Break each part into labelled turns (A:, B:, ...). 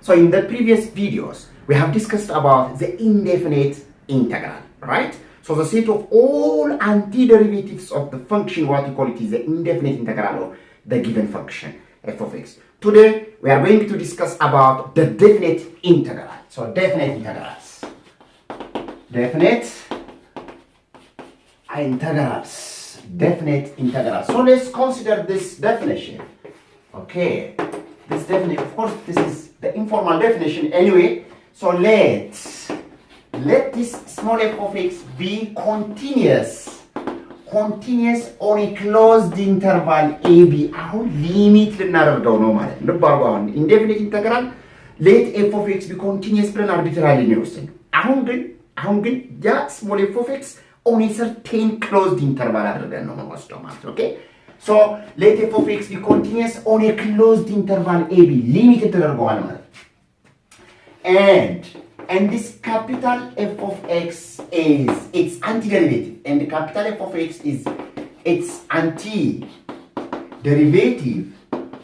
A: So in the previous videos, we have discussed about the indefinite integral, right? So the set of all antiderivatives of the function, what we call it is the indefinite integral of the given function, f of x. Today, we are going to discuss about the definite integral. So definite integrals. Definite integrals. So let's consider this definition. Okay. This definition, of course, this is the informal definition anyway. So let this small f of x be continuous on a closed interval ab. አሁን ሊሚት ልናደርገው ነው ማለት ነው። ልባርጉ አሁን ኢንዴፊኒት ኢንተግራል let f of x be continuous ብለን አርቢትራሊ ነው የወሰድነው። አሁን ግን ያ small f of x on a certain closed interval አድርገን ነው የምንወስደው ማለት ነው። ኦኬ so let f of x be continuous on a closed interval ab ሊሚት ተደርጓል ማለት ነው። and this capital F of x is its antiderivative, and the capital F of x is its antiderivative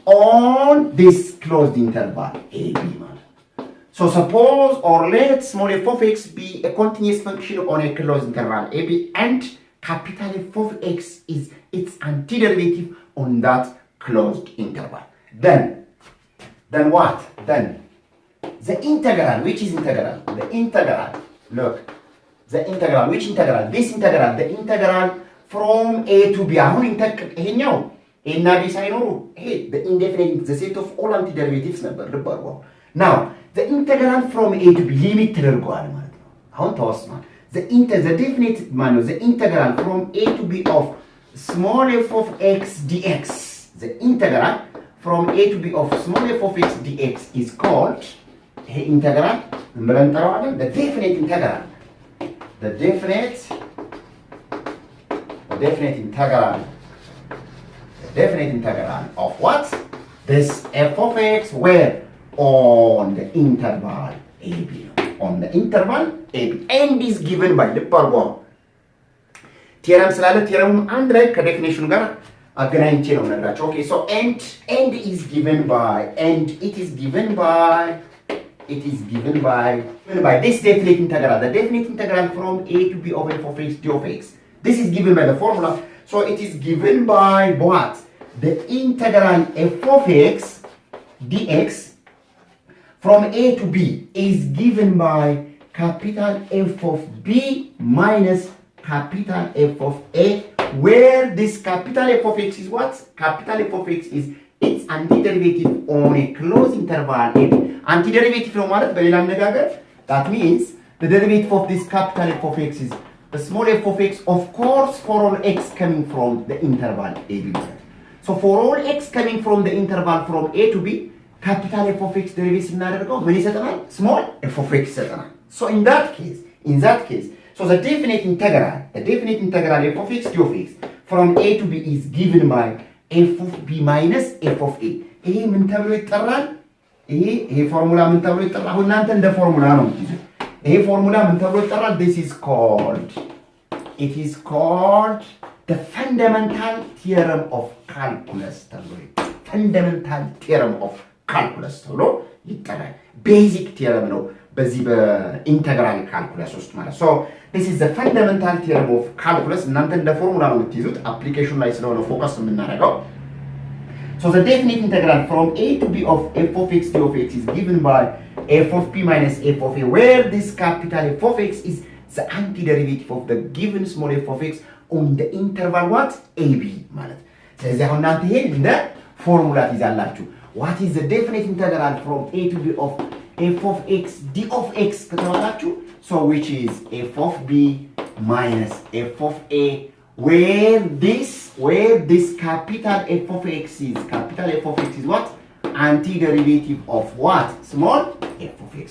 A: on this closed interval AB. So suppose or let small f of x be a continuous function on a closed interval AB, and capital F of x is its antiderivative on that closed interval. Then what? Then the integral, which is integral? The integral, look, the integral, which integral? This integral, the integral from a to b. The indefinite, the set of all antiderivatives number. Now, the integral from a to b, limit the definite manual, the integral from a to b of small f of x dx. The integral from a to b of small f of x dx is called integral, the definite integral. The definite integral of what? This f of x where? On the interval ab. On the interval ab. And is given by the parallel. Theorem ስላለ theorem አንድ ላይ ከዴፊኒሽኑ ጋር አገናኝቼ ነው የምነግራቸው። Okay, so and is given by, and it is given by this definite integral, the definite integral from a to b of f of x d of x. This is given by the formula. So it is given by what? The integral f of x dx from a to b is given by capital F of b minus capital F of a, where this capital F of x is what? Capital F of x is its antiderivative on a closed interval ab. Antiderivative ነው ማለት በሌላ አነጋገር that means the derivative of this capital F of x is the small f of x, of course, for all x coming from the interval ab. So for all x coming from the interval from a to b, capital F of x derivative ስናደርገው ምን ይሰጠናል? small f of x ይሰጠናል። So in that case, so the definite integral f of x d of x from a to b is given by f of b minus f of a. ይሄ ምን ተብሎ ይጠራል? ይሄ ፎርሙላ ምን ተብሎ ይጠራል? አሁን እናንተ እንደ ፎርሙላ ነው የምትይዙት። ይሄ ፎርሙላ ምን ተብሎ ይጠራል? It is called the fundamental theorem of calculus ተብሎ fundamental theorem of calculus ተብሎ ይጠራል። ቤዚክ ቲዮረም ነው በዚህ በኢንተግራል ካልኩለስ ውስጥ ማለት። So this is the fundamental theorem of calculus። እናንተ እንደ ፎርሙላ ነው የምትይዙት። አፕሊኬሽን ላይ ስለሆነ ፎከስ የምናደርገው። So the definite integral from a to b of f of x d of x is given by f of b minus f of a, where this capital F of x is the antiderivative of the given small f of x on the interval what? ab ማለት። ስለዚህ አሁን እናንተ ይሄን እንደ ፎርሙላ ትይዛላችሁ። What is the definite integral from a to b of f of x d of x ከተባላችሁ? So which is f of b minus f of a, where this capital F of x is what? Antiderivative of what? Small f of x.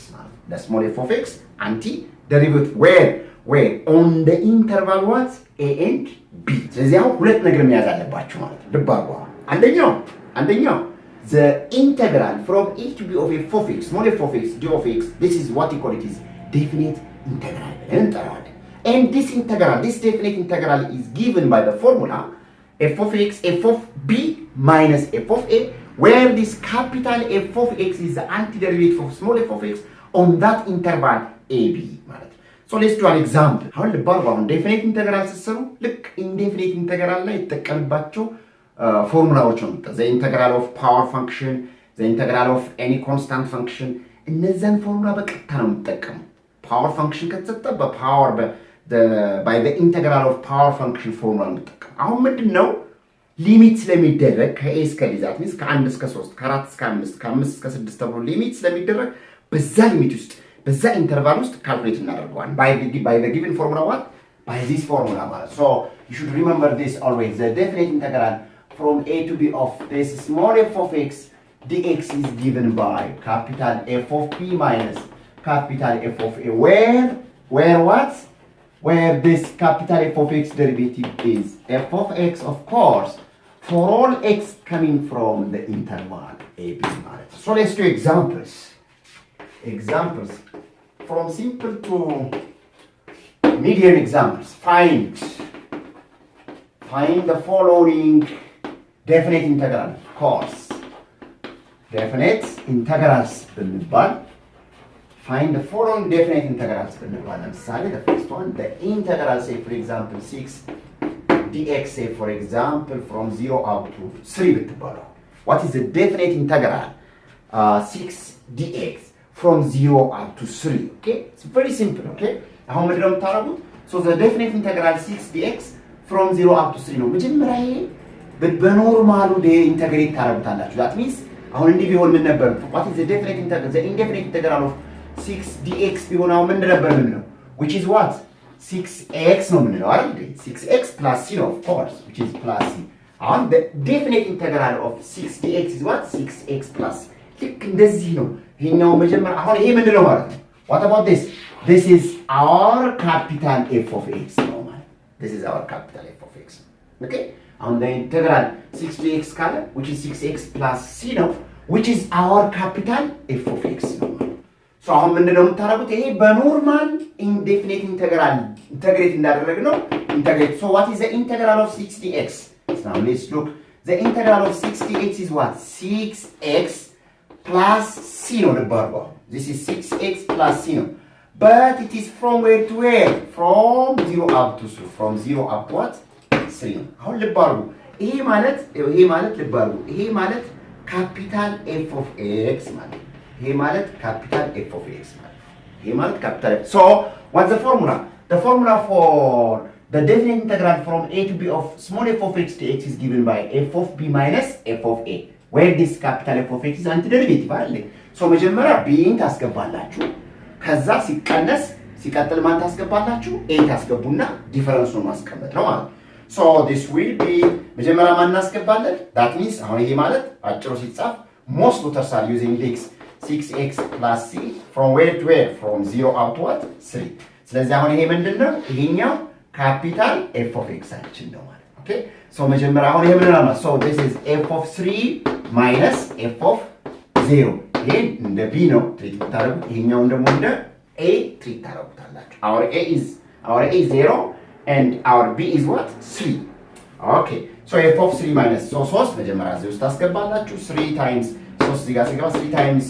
A: The small f of x antiderivative where on the interval what? a and b. ስለዚህ አሁን ሁለት ነገር መያዝ አለባችሁ ማለት ነው። ልባርጓ አንደኛው the integral from a to b of f of x, small f of x, d of x, this is what we call it is definite integral. And this definite integral is given by the formula f of x, f of b minus f of a, where this capital F of x is the antiderivative of small f of x on that interval AB ማለት ነው። So let's do an example. አሁን ልባርባ አሁን ዴፊኒት ኢንተግራል ስትሰሩ ልክ ኢንዴፊኒት ኢንተግራል ላይ የተጠቀምባቸው ፎርሙላዎች ነው። the integral of power function, the integral of any constant function እነዛን ፎርሙላ በቀጥታ ነው የምትጠቀሙ። ፓወር ፈንክሽን ከተሰጠ በፓወር by the integral of power function ፎርሙላ ነው የምትጠቀሙ። አሁን ምንድነው ሊሚት ስለሚደረግ ከኤ እስከ ዲ ዛት ሚንስ ከ1 እስከ 3 ከ4 እስከ 5 ከ5 እስከ 6 ተብሎ ሊሚት ስለሚደረግ በዛ ሊሚት ውስጥ በዛ ኢንተርቫል ውስጥ ካልኩሌት እናደርገዋለን by the given formula what by this formula ማለት so you should remember this always the definite integral from a to b of this small f of x dx is given by capital F of p minus capital F of a where what where this capital F of x derivative is f of x of course for all x coming from the interval AB ማለት so let's do examples from simple to medium examples. Find the following definite integral. Of course, definite integrals بالنسبة. Find the following definite integrals بالنسبة. Let's the first one, the integral, say for example 6 dx, say for example from 0 up to 3 بالنسبة. What is the definite integral? 6 dx. From 0 up to 3, okay? It's very simple, okay? How much do you So the definite integral 6 dx from 0 up to 3 ነው መጀመሪያ በኖርማሉ ኢንተግሬት ታረጉታላችሁ that means አሁን እንዲህ ቢሆን ምን ነበር what is the definite integral the indefinite integral of 6 dx ቢሆን አሁን ምን ነበር ምን ነው which is what 6x ነው ምን ነው አይደል 6x plus c of course which is plus c አሁን the definite integral of 6 dx is what 6x plus c ልክ እንደዚህ ነው ይሄኛው መጀመሪያ አሁን ይሄ ምንድነው ማለት ነው what about this is our capital F of x ነው ማለት this is our capital F of x okay አሁን the integral 6dx ካለ which is 6x plus c ነው which is our capital F of x ነው ማለት so አሁን ምንድነው የምታረጉት ይሄ በኖርማል indefinite integral integrate እንዳደረግነው integrate so what is the integral of 6dx so now let's look the integral of 6dx is what 6x plus c ነው ልባርባ this is 6x plus c ነው but it is from where to where from 0 up to 3 from 0 up what 3 ነው አሁን ልባርቡ ይሄ ማለት ልባርቡ ይሄ ማለት capital F of x ማለት ይሄ ማለት capital F of x ማለት ይሄ ማለት capital F so what's the formula for the definite integral from a to b of small f of x dx is given by f of b minus f of a where this capital F of x is antiderivative አይደል so መጀመሪያ b ታስገባላችሁ ከዛ ሲቀነስ ሲቀጥል ማን ታስገባላችሁ a ታስገቡና ዲፈረንሱን ማስቀመጥ ነው ማለት so this will be መጀመሪያ ማን እናስገባለን that means አሁን ይሄ ማለት አጭሩ ሲጻፍ most letters are using this 6x plus c from where to where from 0 up to what 3 ስለዚህ አሁን ይሄ ምንድነው ይሄኛው capital F of x አችን ነው ማለት okay so መጀመሪያ አሁን ይሄ ምንድነው ማለት so this is f of 3 minus f of 0 ይሄ እንደ b ነው ትሪት ታረጉት ይሄኛውን ደግሞ እንደ a ትሪት ታረጉታላችሁ our a is 0 and our b is what 3 okay so f of 3 minus so 3 መጀመሪያ እዚህ ውስጥ ታስገባላችሁ 3 times 3 እዚህ ጋር ሲገባ 3 times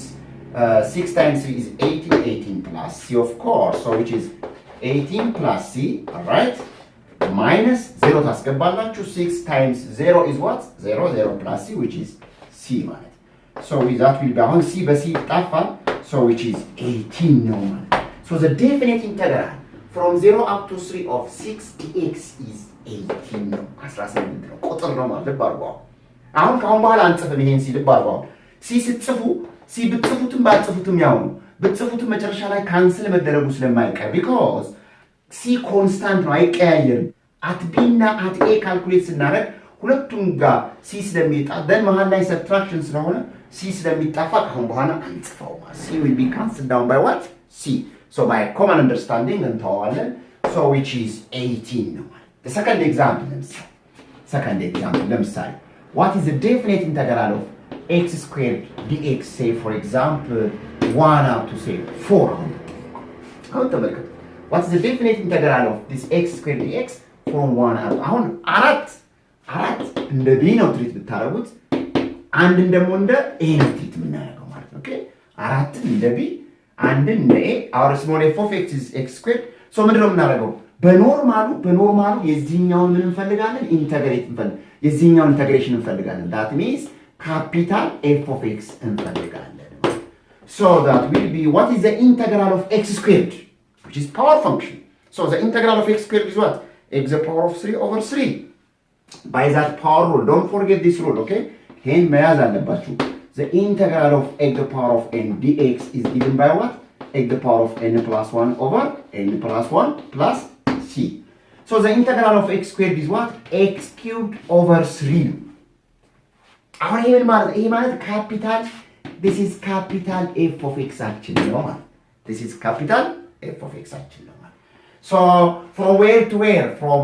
A: 6 times 3 is 18 plus c of course so which is 18 plus c all right minus 0 ታስገባላችሁ 6 times 0 is what 0 plus c which is c ማለት so that will be አሁን c በc ይጣፋል so which is 18 ነው ማለት so the definite integral from 0 up to 3 of 6 dx is 18 ነው 18 ነው ቁጥር ነው ማለት ልባርጓው አሁን ካሁን በኋላ አንጽፍም ይሄን c ልባርጓው c ስትጽፉ c ብትጽፉትም ባትጽፉትም ያው ነው ብትጽፉትም መጨረሻ ላይ ካንስል መደረጉ ስለማይቀር because c ኮንስታንት ነው አይቀያየርም at b እና at a ካልኩሌት ስናደርግ ሁለቱም ጋር c ስለሚጣ then መሃል ላይ ሰብትራክሽን ስለሆነ c ስለሚጣፋ ካሁን በኋላ አንጽፈው c will be cancelled down by what c so by common understanding እንተዋለን so which is 18 ነው the second example ለምሳሌ what is the definite integral of x squared dx say for example 1 up to say 4 አሁን ተመልከቱ what is the definite integral of this x squared dx from 1 up አሁን አራት እንደ b ነው ትሪት ብታረጉት አንድን ደግሞ እንደ ኤ ነው ትሪት የምናደርገው ማለት ነው። ኦኬ አራትን እንደ ቢ አንድን እንደ ኤ our small f of x is x squared ሶ ምንድነው የምናደርገው በኖርማሉ የዚህኛውን ምን እንፈልጋለን የዚህኛውን ኢንተግሬሽን እንፈልጋለን that means capital f of x እንፈልጋለን so that will be what is the integral of x squared which is power function so the integral of x squared is what x the power of 3 over 3 by that power rule don't forget this rule okay ይሄን መያዝ አለባችሁ the integral of x the power of n dx is given by what x the power of n plus 1 over n plus 1 plus c so the integral of x squared is what x cubed over 3 አሁን ይሄ ማለት capital this is capital f of x አችን ነው ማለት this is capital f of x አችን ነው ማለት so from where to where from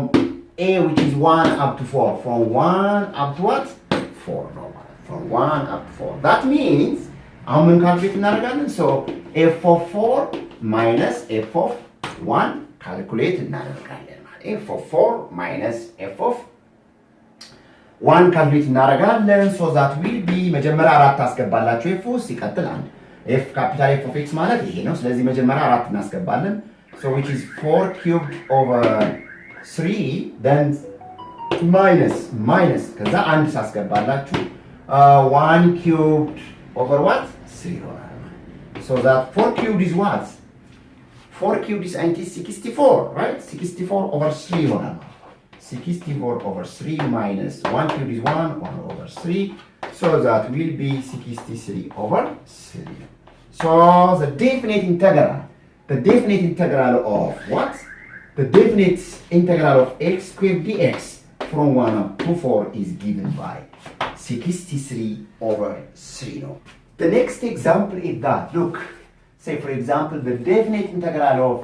A: a which is 1 up to 4 from 1 up to what 4 no from 1 up to 4 that means how many calculate እናደርጋለን so f of 4 minus f of 1 calculate እናደርጋለን ማለት f of 4 minus f of 1 calculate እናደርጋለን so that will be መጀመሪያ 4 አስገባላችሁ f ውስጥ ሲቀጥል 1 f capital f of x ማለት ይሄ ነው ስለዚህ መጀመሪያ 4 እናስገባለን so which is 4 cubed over 3 then minus ከዛ 1 ሳስገባላችሁ 1 cubed over what 3 ይሆናል so that 4 cubed is what 4 cubed is 64 right 64 over 3 ይሆናል 64 over 3 minus 1 cubed is 1 over 3 so that will be 63 over 3 so the definite integral of what the definite integral of x squared dx from 1 up to 4 is given by 63 over 3 no the next example is that look say for example the definite integral of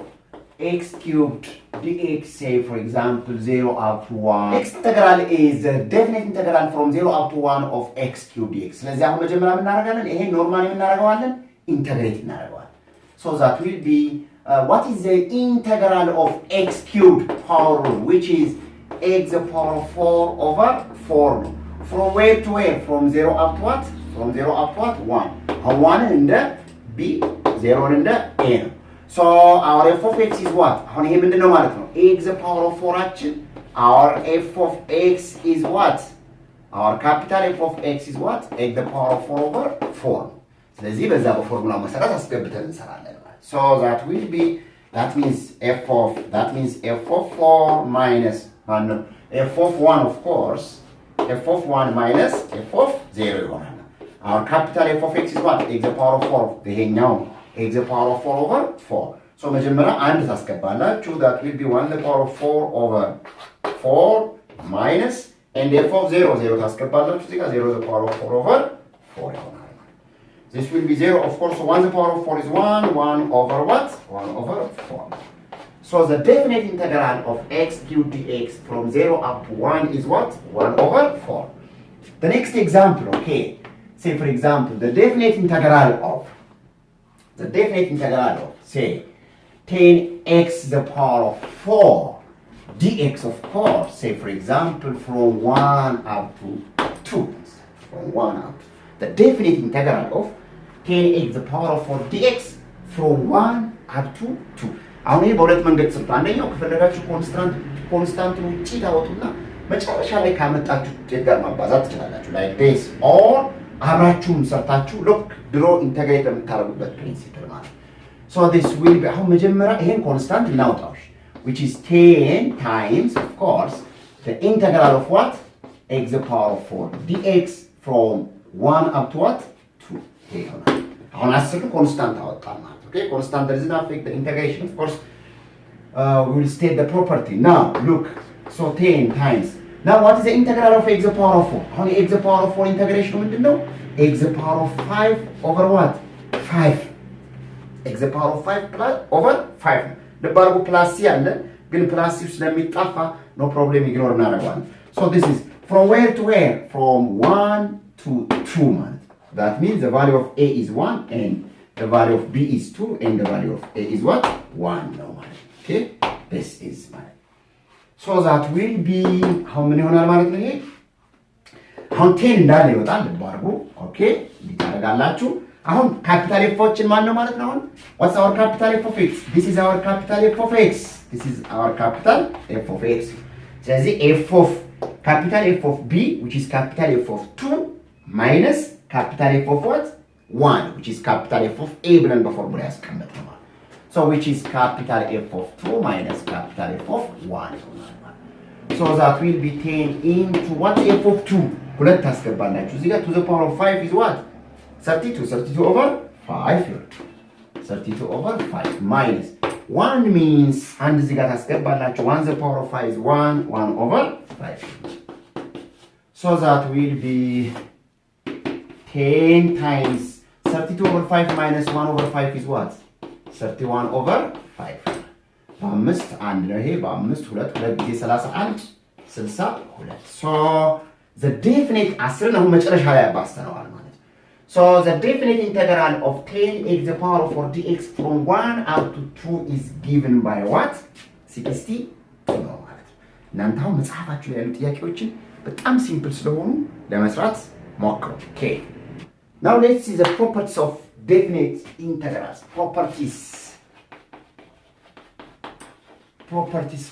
A: x cubed dx say for example 0 up to 1 x integral is the definite integral from 0 up to 1 of x cubed dx ስለዚህ አሁን መጀመሪያ ምን እናደርጋለን ይሄ ኖርማሊ ምን እናደርጋለን ኢንተግሬት እናደርጋለን so that will be what is the integral of x cubed power rule which is x the power of 4 over 4 from where to where from 0 up to what from 0 up to what 1 how 1 in the b 0 in the a ነው so our f of x is what አሁን ይሄ ምንድነው ማለት ነው x the power of 4 አችን our f of x is what our capital f of x is what x the power of 4 over 4 ስለዚህ በዛ በፎርሙላው መሰረት አስገብተን እንሰራለን ማለት so that will be that means f of 4 minus f of 1 of course f of 1 minus f of 0 ይሆናል our capital f of x is what x the power of 4 ይሄኛው x the power of 4 over 4 so መጀመሪያ አንድ ታስገባላችሁ that will be 1 the power of 4 over 4 minus and f of 0 ታስገባላችሁ እዚህ ጋር 0 the power of 4 over 4 ይሆናል this will be 0 of course so 1 the power of 4 is 1 over what 1 over 4 so the definite integral of x cubed dx from 0 up to 1 is what 1 over 4 the next example okay say for example the definite integral of say 10x the power of 4 dx of course say for example from 1 up to 2 from 1 up the definite integral of 10x the power of 4 dx from 1 up to 2 አሁን ይሄ በሁለት መንገድ ጽፋ አንደኛው ከፈለጋችሁ ኮንስታንት ውጪ ታወጡና መጨረሻ ላይ ካመጣችሁ ውጤት ጋር ማባዛት ትችላላችሁ like this or አብራችሁም ሰርታችሁ look ድሮ ኢንተግሬት የምታደርጉበት ፕሪንሲፕል ማለት so this will be አሁን መጀመሪያ ይሄን ኮንስታንት እናውጣው which is 10 times of course the integral of what x the power of 4 dx from 1 up to what 2 ይሄ ይሆናል አሁን አስር ኮንስታንት አወጣን ማለት okay constant doesn't affect the integration of course we will state the property now look so 10 times now what is the integral of x the power of 4 how x the power of 4 integration ምንድነው x the power of 5 over what 5 x the power of 5 plus over 5 ለባርጉ ፕላስ ሲ አለ ግን ፕላስ ሲ ስለሚጣፋ no problem ignore እናደርጋለን so this is from where to where from 1 to 2 ማለት that means the value of a is 1 and the value of b is 2 and the value of a is what 1 no ማለት okay this is ማለት so that will be how many ይሆናል ማለት ነው ይሄ አሁን 10 እንዳለ ይወጣል ልባርጉ ኦኬ ይታረጋላችሁ አሁን ካፒታል ኤፎችን ማን ነው ማለት ነው አሁን what's our capital f of x this is our capital f of x this is our capital f of x ስለዚህ f of capital f of b which is capital f of 2 minus capital f of what 1 which is capital f of a ብለን በፎርሙላ ያስቀመጥነው ማለት so which is capital f of 2 minus capital f of 1 so that will be 10 into what f of 2 ሁለት ታስገባላችሁ እዚህ ጋር to the power of 5 is what 32 over 5 32 over 5 minus 1 means and እዚህ ጋር ታስገባላችሁ 1 the power of 5 is 1 over 5 so that will be 10 times 32 over 5 minus 1 over 5 is what 31 over 5 በአምስት አንድ ነው ይሄ በአምስት ሁለት ጊዜ 31 62 so the definite 10 ነው መጨረሻ ላይ አባስተነዋል ማለት so the definite integral of 10x the power of 4 dx from 1 up to 2 is given by what 60 ነው ማለት እናንተ አሁን መጽሐፋችሁ ላይ ያሉ ጥያቄዎችን በጣም ሲምፕል ስለሆኑ ለመስራት ሞክሩ okay now let's see the properties of definite integrals properties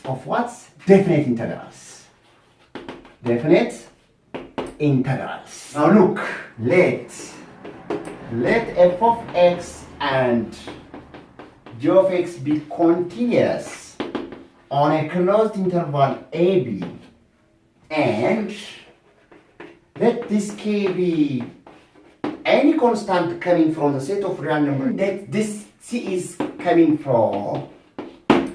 A: of what definite integrals now look let f of x and g of x be continuous on a closed interval ab and let this k be any constant coming from the set of real numbers that this c is coming from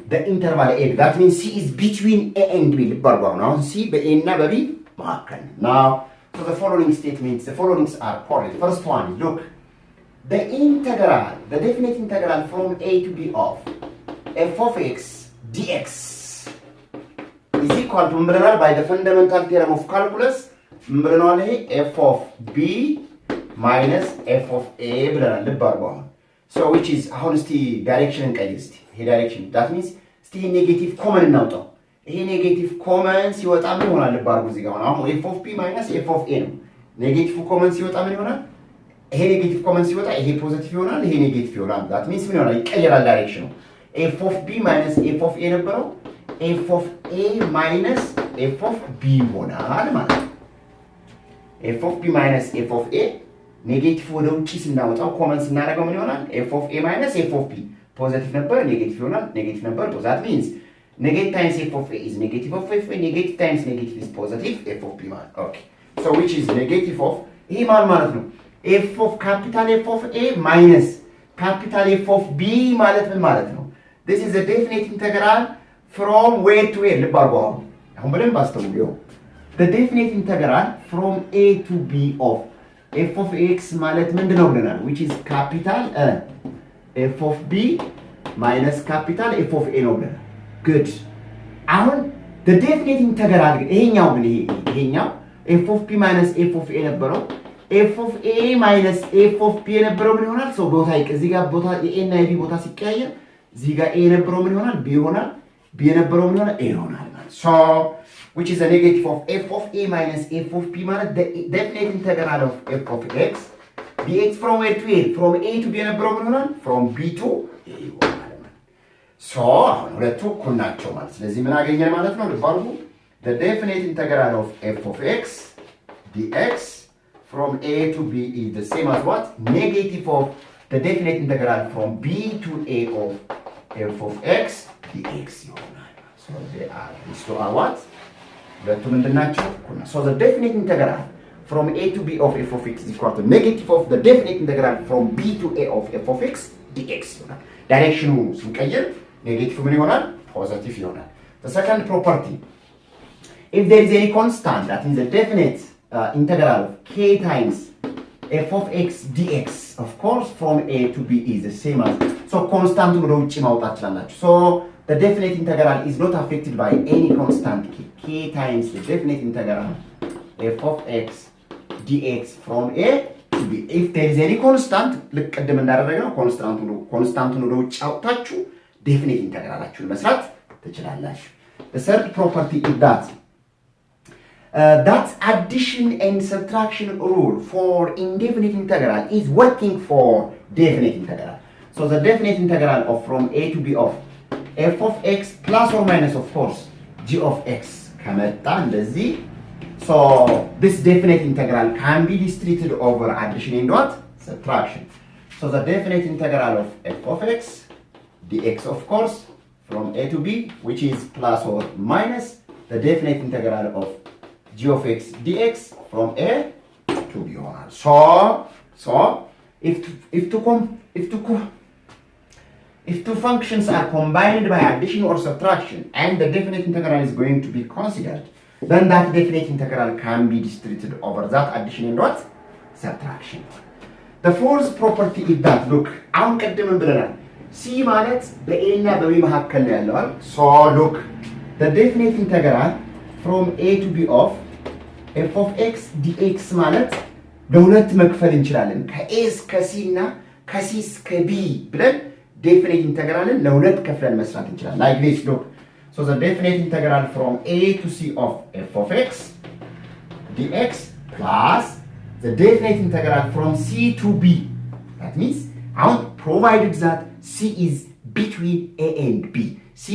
A: the interval a that means c is between a and b now c be a እና በb መካከል now so the following statements the followings are correct first one look the definite integral from a to b of f of x dx is equal to by the fundamental theorem of calculus f of b minus f of a so which is how is the direction direction that means the negative common እናውጣው ይሄ ኔጌቲቭ ኮመን ሲወጣ ምን ይሆናል ልባርጉ እዚህ ጋር አሁን f of b minus f of a ነው ኔጌቲቭ ኮመን ሲወጣ ምን ይሆናል ይሄ ኔጌቲቭ ኮመን ሲወጣ ይሄ ፖዚቲቭ ይሆናል ይሄ ኔጌቲቭ ይሆናል that means ምን ይሆናል ይቀየራል ዳይሬክሽኑ f of b minus f of a ነበረው f of a minus f of b ይሆናል ማለት ነው f of b minus f of a ኔጌቲቭ ወደ ውጪ ስናወጣው ኮመን ስናደርገው ምን ይሆናል f of a minus f of b ፖዚቲቭ ነበር ኔጌቲቭ ይሆናል ኔጌቲቭ ነበር that means negative times f of a is negative of f negative times negative is positive f of b ማለት okay so which is negative of ይሄ ማለት ነው f of capital f of a minus capital f of b ማለት ምን ማለት ነው this is a definite integral from where to where ልባርጉ አሁን በደንብ አስተውሉ the definite integral from a to b of f of x ማለት ምንድነው ብለናል which is capital f of b minus capital f of a ነው ብለናል good አሁን the definite integral ግን ይሄኛው f of p minus f of a ነበረው f of a minus f of p የነበረው ምን ይሆናል so ቦታ እዚህ ጋር ቦታ a እና b ቦታ ሲቀያየር እዚህ ጋር a የነበረው ምን ይሆናል b ይሆናል b የነበረው ምን ይሆናል a ይሆናል ማለት so which is a negative of f of a minus f of p ማለት the definite integral of f of x dx from where to where from a to b የነበረው ምን ይሆናል from b to a ይሆናል so አሁን ሁለቱ እኩል ናቸው ማለት ስለዚህ ምን አገኘን ማለት ነው ልባርጉ the definite integral of f of x dx from a to b is the same as what negative of the definite integral from b to a of f of x dx ይሆናል so they are these two are what ሁለቱ ምንድን ናቸው so the definite integral from a to b of f of x is equal to negative of the definite integral from b to a of f of x dx ይሆናል ዳይሬክሽኑ ስንቀይር ኔጌቲቭ ምን ይሆናል ፖዚቲቭ ይሆናል the second property if there is any constant that is the definite integral of k times f of x dx of course from a to b is the same as so constant ወደ ውጪ ማውጣት ይችላልላችሁ so the definite integral is not affected by any constant k times the definite integral f of x dx from a to b if there is any constant ልቀደም እንዳደረገው ኮንስታንቱን ወደ ውጪ አውጣችሁ definite integralaችሁን መስራት ትችላላችሁ the third property is that that addition and subtraction rule for indefinite integral is working for definite integral. So the definite integral of from a to b of f of x plus or minus, of course, g of x ከመጣ እንደዚህ, so this definite integral can be distributed over addition and what? Subtraction. So the definite integral of f of x dx, of course, from a to b, which is plus or minus the definite integral of g of x dx from a to b. So if two functions are combined by addition or subtraction and the definite integral is going to be considered, then that definite integral can be distributed over that addition and what? Subtraction. The fourth property is that, look, አሁን ቀደም ብለናል c ማለት በa እና በb መካከል ነው ያለው አይደል? So look, the definite integral from a to b of f of x dx ማለት ለሁለት መክፈል እንችላለን። ከa እስከ c እና ከc እስከ b ብለን definite integralን ለሁለት ከፍለን መስራት እንችላለን። Like this, look. So the definite integral from a to c of f of x dx plus the definite integral from c to b. That means, provided that c is between a and b. c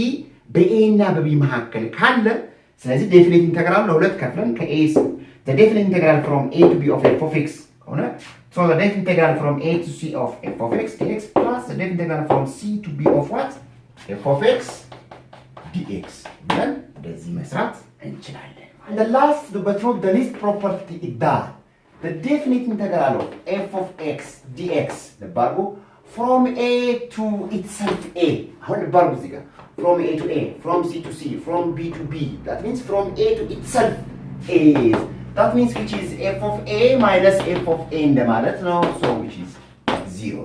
A: በa እና በb መካከል ካለ ስለዚህ definite integral ለሁለት ከፍለን the definite integral from a to b of f of x ከሆነ, so the definite integral from a to c of f of x dx plus the definite integral from c to b of what? f of x dx. Then እንደዚህ መስራት እንችላለን. And the last but not the least property is that the definite integral of f of x dx, the bargo, from a to itself a. How the bargo is from a to a, from c to c, from b to b. That means from a to itself a. That means which is f of a minus f of a in the mallet now, so which is 0.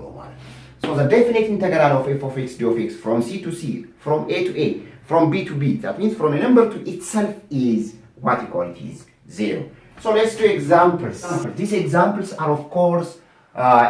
A: So the definite integral of f of x d of x from c to c, from a to a, from b to b, that means from a number to itself is what you call it is 0. So let's do examples. These examples are, of course,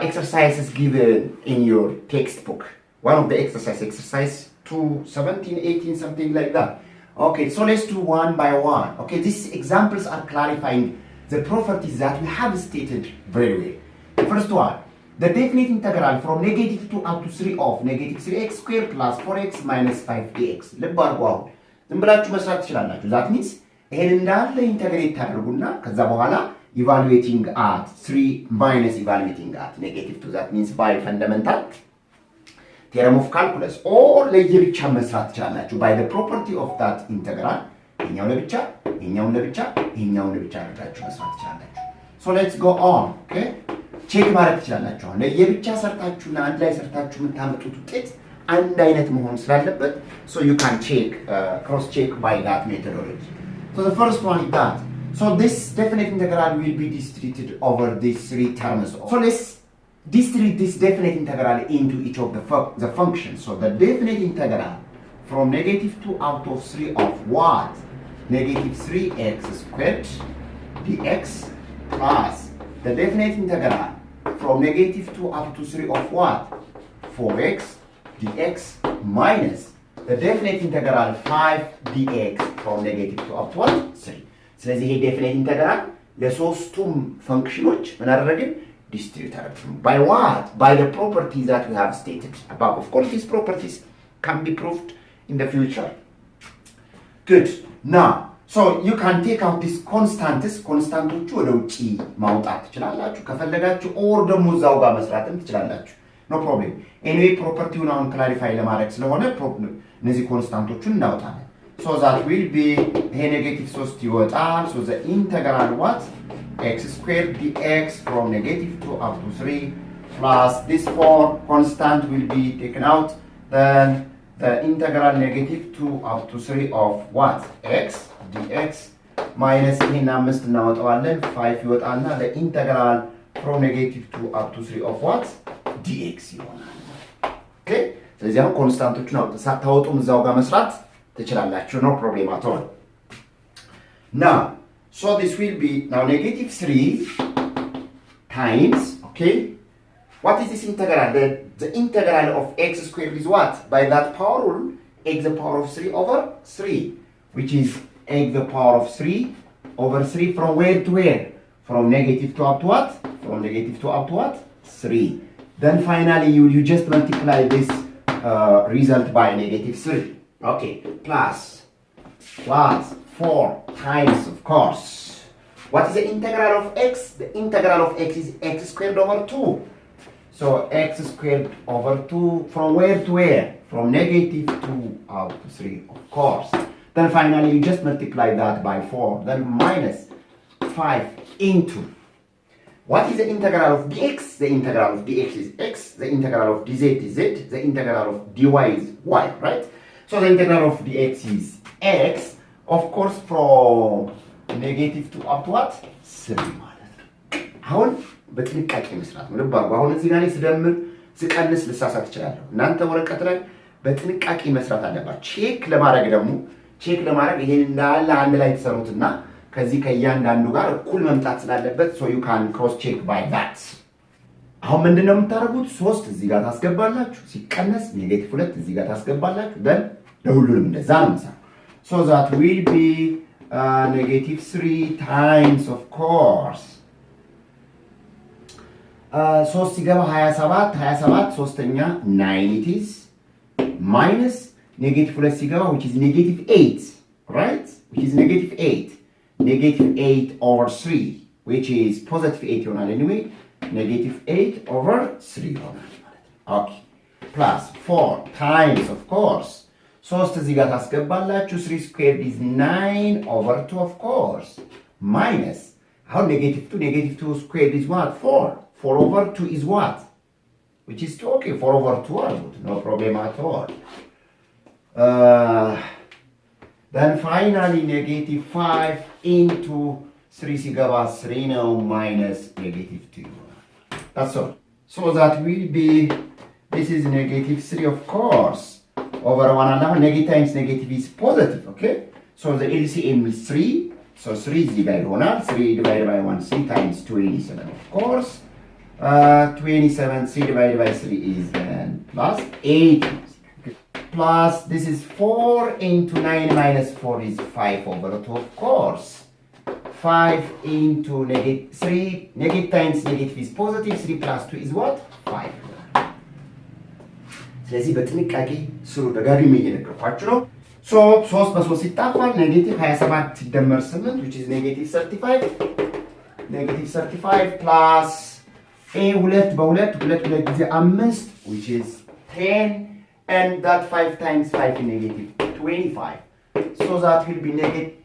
A: exercises given in your textbook. One of the exercise 2, 17, 18, something like that. Okay, so let's do one by one. Okay, these examples are clarifying the properties that we have stated very well. The first one, the definite integral from negative 2 up to 3 of negative 3x squared plus 4x minus 5dx. ልብ አድርጉ። አሁን ዝም ብላችሁ መስራት ትችላላችሁ። that means ይሄን እንዳለ ኢንተግሬት ታደርጉና ከዛ በኋላ evaluating at 3 minus evaluating at negative 2, that means by fundamental theorem of calculus, or ለየብቻ መስራት ትችላላችሁ by the property of that integral. ይሄኛው ለብቻ ይሄኛውን ለብቻ ይሄኛውን ለብቻ አድርጋችሁ መስራት ትችላላችሁ. So let's go on. Okay, ቼክ ማድረግ ትችላላችሁ። አሁን ለየብቻ ሰርታችሁና አንድ ላይ ሰርታችሁ የምታመጡት ውጤት አንድ አይነት መሆን ስላለበት, so you can check cross check by that methodology. So the first one is that, so this definite integral will be distributed over these three terms. So let's distribute this definite integral into each of the functions. So the definite integral from negative 2 out of 3 of what? Negative 3x squared dx plus the definite integral from negative 2 up to 3 of what? 4x dx minus the definite integral 5 dx from negative 2 up to what? 3. ስለዚህ ይሄ definite integral ለሶስቱም ፈንክሽኖች ምን አደረግን? distributed. By what? By the properties that we have stated above. Of course, these properties can be proved in the future. Good. Now, so you can take out these constants. ኮንስታንቶቹ ወደ ውጪ ማውጣት ትችላላችሁ ከፈለጋችሁ, or ደግሞ እዛው ጋር መስራትም ትችላላችሁ. No problem. Anyway, property-ውን አሁን clarify ለማድረግ ስለሆነ እነዚህ ኮንስታንቶቹን እናውጣለን. So that will be ይሄ negative 3 ይወጣል. So the integral what? X squared dx from negative 2 up to 3 plus this 4 constant will be taken out. Then the integral negative 2 up to 3 of what? X dx minus ይሄን 5 እናወጣዋለን 5 ይወጣና the integral from negative 2 up to 3 of what? dx ይሆናል። Okay? ስለዚህ አሁን ኮንስታንቶቹን ታወጡም እዛው ጋር መስራት ትችላላችሁ. No problem at all. Now, so this will be now negative 3 times, okay? What is this integral? The integral of x squared is what? By that power rule, x the power of 3 over 3, which is x the power of 3 over 3 from where to where? From negative to up to what? From negative to up to what? 3. Then finally you just multiply this result by negative 3. Okay, plus what? 4 times, of course. What is the integral of x? The integral of x is x squared over 2. So x squared over 2 from where to where? From negative 2 out to 3, of course. Then finally you just multiply that by 4. Then minus 5 into. What is the integral of dx? The integral of dx is x. The integral of dz is z. The integral of dy is y, right? So the integral of dx is x. Of course, from negative to up to what? 3 ማለት ነው። አሁን በጥንቃቄ መስራት ነው። ልብ አድርጉ። አሁን እዚህ ጋር ስደምር ስቀንስ ልሳሳት እችላለሁ። እናንተ ወረቀት ላይ በጥንቃቄ መስራት አለባችሁ። ቼክ ለማድረግ ይሄን እንዳለ አንድ ላይ ተሰሩትና ከዚህ ከእያንዳንዱ ጋር እኩል መምጣት ስላለበት so you can cross check by that። አሁን ምንድነው የምታደርጉት? 3 እዚህ ጋር ታስገባላችሁ፣ ሲቀነስ ኔጌቲቭ 2 እዚህ ጋር ታስገባላችሁ። then ለሁሉንም እንደዛ ነው የምሰራው። so that will be negative 3 times, of course 3 ሲገባ 27 ሶስተኛ 9 it is minus negative 2 ሲገባ which is negative 8, right? which is negative 8. Negative 8 over 3, which is positive 8 ይሆናል anyway. Negative 8 over 3 ይሆናል ማለት ነው። Okay. Plus 4 times, of course 3 እዚህ ጋር ታስገባላችሁ። 3 squared is 9 over 2, of course. Minus how negative 2 squared is what? 4 over 2 is what? Which is 2. Okay, 4 over 2 አልኩት. No problem at all. Then finally negative 5 into 3 ሲገባ 3 ነው minus negative 2. That's all. So that will be, this is negative 3, of course, over 1 and now negative times negative is positive, okay? So the LCM is 3. So 3 is divided by 1, 3 divided by 1, 3 times 27, of course. 27, 3 divided by 3 is then plus 8. Plus this is 4 into 9 minus 4 is 5 over 2, of course. 5 into negative 3, negative times negative is positive, 3 plus 2 is what? 5. ስለዚህ በጥንቃቄ ስሩ። ደጋግሜ እየነገርኳችሁ ነው። ሶ 3 በ3 ሲጣፋል ኔጌቲቭ 27 ሲደመር 8 which is negative 35 plus a 2 በ2 2 ጊዜ 5 which is 10. And that 5 times 5 is negative 25. So that will be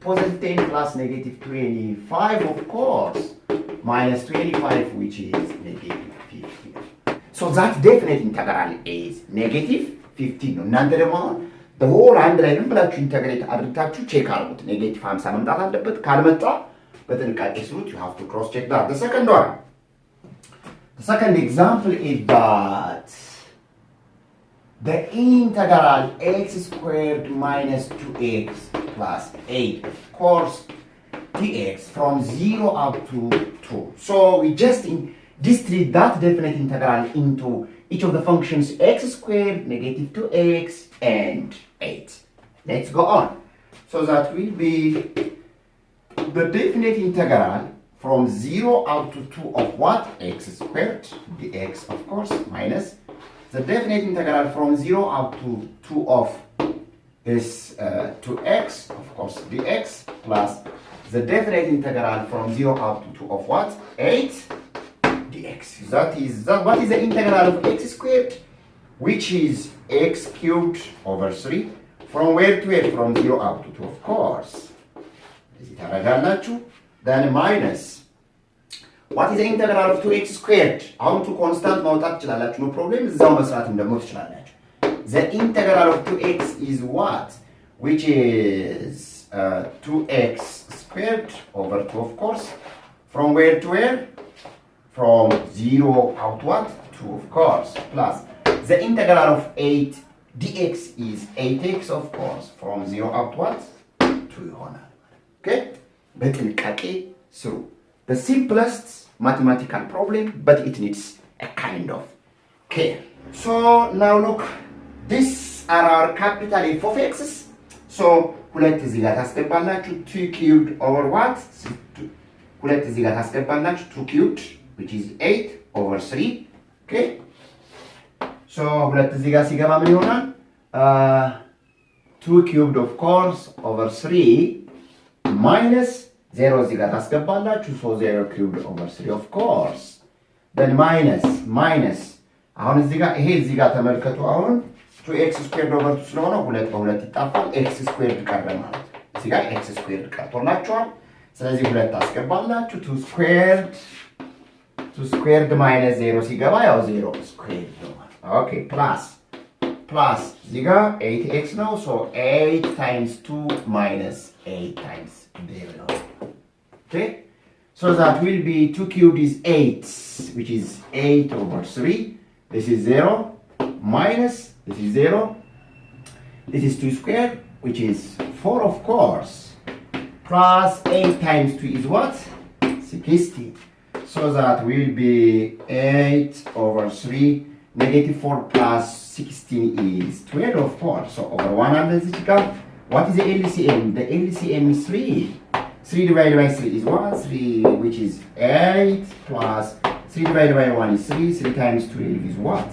A: positive 10 plus negative 25, of course, minus 25, which is negative 15. So that definite integral is negative 15. እናንተ ደግሞ the whole አንድ ላይ ምን ብላችሁ ኢንተግሬት አድርጋችሁ ቼክ አድርጉት። ኔጌቲቭ 50 መምጣት አለበት። ካልመጣ በጥንቃቄ ስሩት። you have to cross check that. The second example is that the integral x squared minus 2x plus 8, of course, dx from 0 up to 2. So we just distribute that definite integral into each of the functions x squared, negative 2x, and 8. Let's go on. So that will be the definite integral from 0 up to 2 of what? X squared, dx, of course, minus the definite integral from 0 up to 2 of this 2x, of course, dx, plus the definite integral from 0 up to 2 of what? 8 dx. What is the integral of x squared? Which is x cubed over 3. From where to where? From 0 up to 2, of course. Then minus. What is the integral of 2x squared? አሁን to constant ማውጣት ትችላላችሁ። No problem. እዛው መስራትም ደግሞ ትችላላችሁ። The integral of 2x is what? Which is 2x squared over 2, of course. From where to where? From 0 out what? 2, of course. Plus the integral of 8 dx is 8x, of course. From 0 out what? 2 ይሆናል። Okay? በጥንቃቄ ስሩ። The simplest mathematical problem, but it needs a kind of care. So now look, these are our capital f of x's. ሶ ሁለት እዚህ ጋር ታስገባላችሁ 2 cubed over what ሁለት እዚህ ጋር ታስገባላችሁ 2 cubed which is 8 over 3 okay ሶ ሁለት እዚህ ጋር ሲገባ ምን ይሆናል 2 cubed of course over 3 minus 0 እዚህ ጋር ታስገባላችሁ ሶ 0 cubed over 3 of course then minus አሁን እዚህ ጋር ይሄ እዚህ ጋር ተመልከቱ አሁን 2x squared over 2 ስለሆነ ሁለት በሁለት ይጣፋል x squared ቀረ ማለት እዚህ ጋር x squared ቀርቶላችኋል ስለዚህ ሁለት ታስገባላችሁ 2 squared minus 0 ሲገባ ያው 0 squared ነው ኦኬ ፕላስ እዚህ ጋር 8x ነው so 8 times 2 minus 8 times 0 ነው okay so that will be 2 cubed is 8 which is 8 over 3 this is 0 minus this is 0 this is 2 squared which is 4 of course plus 8 times 2 is what 60 so that will be 8 over 3 negative 4 plus 16 is 12 of course so over 100 what is the LCM the LCM is 3 divided by 3 is what 3 which is 8 plus 3 divided by 1 is 3 times 12 is what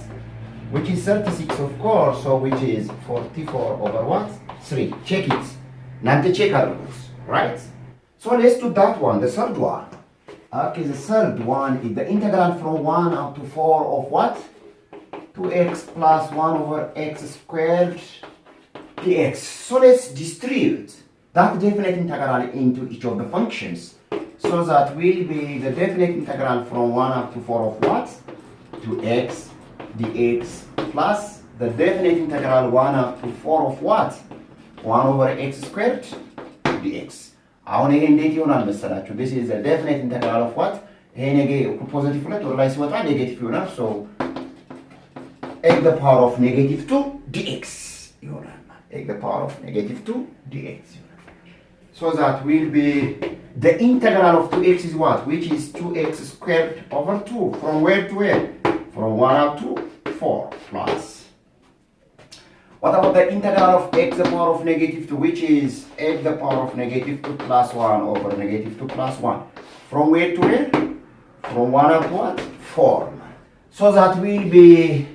A: which is 36 of course so which is 44 over what 3 check it not the check rules right so let's do that one the third one okay the third one is the integral from 1 up to 4 of what 2x plus 1 over x squared dx so let's distribute that definite integral into each of the functions so that will be the definite integral from 1 up to 4 of what 2x dx plus the definite integral 1 up to 4 of what 1 over x squared dx አሁን ይሄ እንዴት ይሆናል መሰላችሁ this is the definite integral of what ይሄ ፖዚቲቭ ሁለት ወደ ላይ ሲወጣ ኔጌቲቭ ይሆናል so x the power of negative 2 dx ይሆናል x the power of negative 2 dx so that will be the integral of 2x is what which is 2x squared over 2 from where to where from 1 up to 4 plus what about the integral of x the power of negative 2 which is x the power of negative 2 plus 1 over negative 2 plus 1 from where to where from 1 up to what 4 so that will be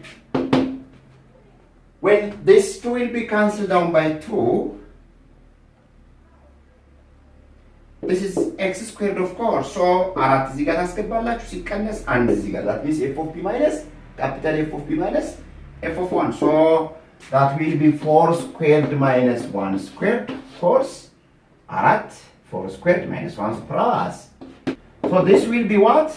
A: when this 2 will be cancelled down by 2 this is x squared of course so አራት እዚህ ጋር ታስገባላችሁ ሲቀነስ አንድ እዚህ ጋር that means f of p minus capital F of p minus f of 1 so that will be 4 squared minus 1 squared of course አራት 4 squared minus 1 plus so this will be what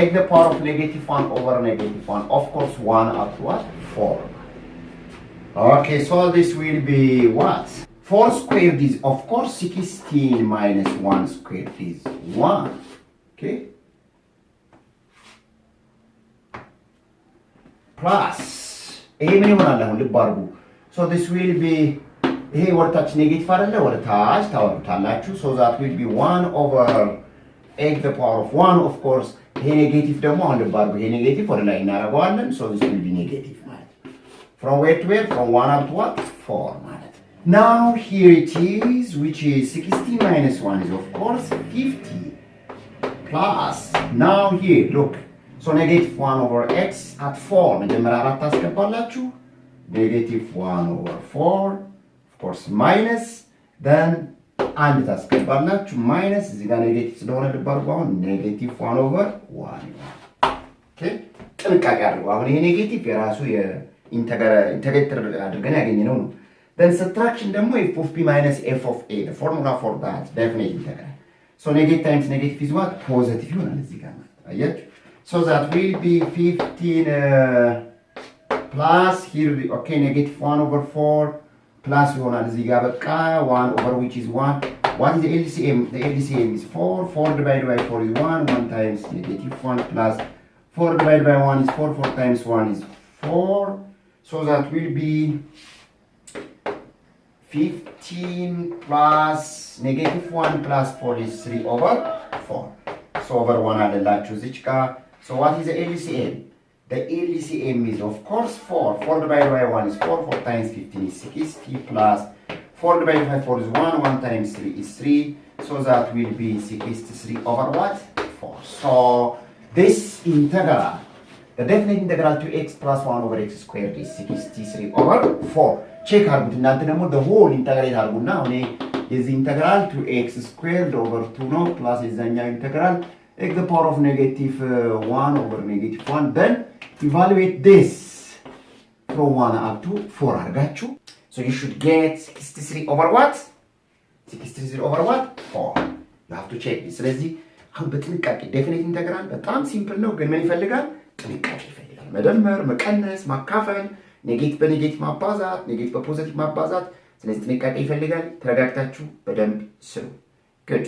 A: x the power of negative 1 over negative 1 of course 1 up to what 4 okay so this will be what 4 squared is of course 16 minus 1 squared is 1 okay plus ይሄ ምን ይሆናል አሁን ልብ አድርጉ so this will be ይሄ ወርታች ኔጌቲቭ አይደለ ወርታች ታወሩታላችሁ so that will be 1 over x the power of 1 of course ይሄ ኔጌቲቭ ደግሞ አሁን ልብ አድርጉ ይሄ ኔጌቲቭ ወደ ላይ እናደርገዋለን so this will be negative ማለት from where to where from 1 up to what 4 ማለት now here it is which is 60 minus 1 is of course 50 plus now here look so negative 1 over x at 4 መጀመሪያ አራት ታስገባላችሁ negative 1 over 4 of course minus then አንድ ታስገባላችሁ minus እዚህ ጋር ኔጌቲቭ ስለሆነ ልብ አድርጉ አሁን negative 1 over 1 okay ጥንቃቄ አድርጉ አሁን ይሄ ኔጌቲቭ የራሱ የኢንተግሬተር አድርገን ያገኘነው ነው then subtraction ደግሞ f of p minus f of a the formula for that definite integral so negative times negative is what positive ይሆናል እዚህ ጋር ማለት አያችሁ so that will be 15 plus here okay negative 1 over 4 plus ይሆናል እዚህ ጋር በቃ 1 over which is 1 what is the LCM the LCM is 4 divided by 4 is 1 times negative 1 plus 4 divided by 1 is 4 times 1 is 4 so that will be 15 plus negative 1 plus 4 is 3 over 4 so over 1 አለላችሁ እዚች ጋር so what is the LCM the LCM is of course 4 divided by 1 is 4 times 15 is 60 plus 4 divided by 4 is 1. 1 times 3 is 3. So that will be 63 over what? 4. So this integral, the definite integral to x plus 1 over x squared is 63 over 4. Check አድርጉት እናንተ ደግሞ the whole integrate አድርጉና አሁን የዚህ integral to x squared over 2 ነው plus የዛኛው integral x the power of negative 1 over negative 1. Then evaluate this from 1 up to 4 አድርጋችሁ. So you should get 63 over what? 63 over what? 4. You have to check this. ስለዚህ አሁን በጥንቃቄ definite integral በጣም ሲምፕል ነው ግን ምን ይፈልጋል? ጥንቃቄ ይፈልጋል። መደመር፣ መቀነስ፣ ማካፈል፣ ኔጌቲቭ በኔጌቲቭ ማባዛት፣ ኔጌቲቭ በፖዚቲቭ ማባዛት። ስለዚህ ጥንቃቄ ይፈልጋል። ተረጋግታችሁ በደንብ ስሩ። good